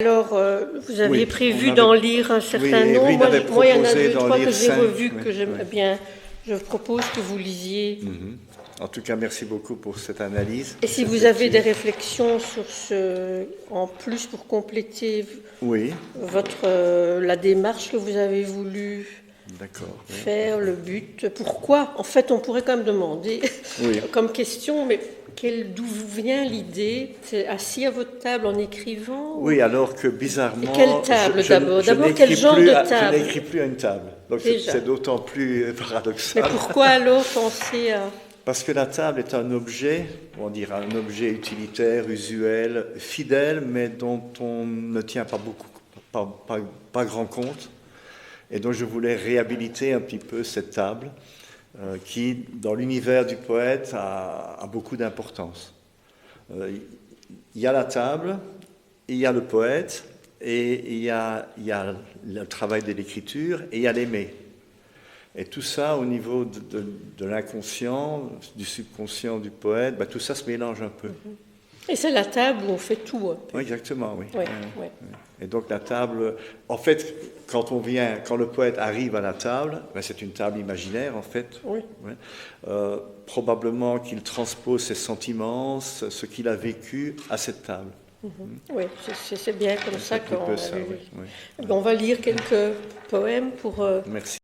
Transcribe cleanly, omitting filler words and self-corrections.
Alors, vous aviez Oui, prévu on d'en avait- lire un certain oui, nombre. Evelyne avait Moi, il y en a proposé deux, d'en trois que lire j'ai 5, revus, oui, que j'aimerais oui. bien. Je propose que vous lisiez. En tout cas, merci beaucoup pour cette analyse. Et si cette vous avez des lecture. réflexions sur ce, en plus pour compléter Oui, la démarche que vous avez voulu d'accord. Oui. faire, le but, pourquoi? En fait, on pourrait quand même demander Oui. comme question, mais d'où vous vient l'idée? C'est assis à votre table en écrivant? Oui, alors que bizarrement, Et quelle table d'abord? je D'abord, quel n'écris genre plus de je table? n'écris plus à une table. Donc Déjà. c'est d'autant plus Mais paradoxal. pourquoi alors penser à... Parce que la table est un objet, on dirait un objet utilitaire, usuel, fidèle, mais dont on ne tient pas beaucoup, pas grand compte. Et donc je voulais réhabiliter un petit peu cette table qui, dans l'univers du poète, a beaucoup d'importance. Il y a la table, il y a le poète, et il y a le travail de l'écriture, et il y a l'aimer. Et tout ça, au niveau de l'inconscient, du subconscient du poète, tout ça se mélange un peu. Et c'est la table où on fait tout un peu. Oui, exactement, oui. Ouais, Oui. ouais. Et donc la table, en fait, quand le poète arrive à la table, c'est une table imaginaire, en fait. Oui. Ouais. Probablement qu'il transpose ses sentiments, ce qu'il a vécu à cette table. Oui, c'est bien comme ça C'est un petit qu'on... peu ça, oui. On va lire quelques poèmes pour... Merci.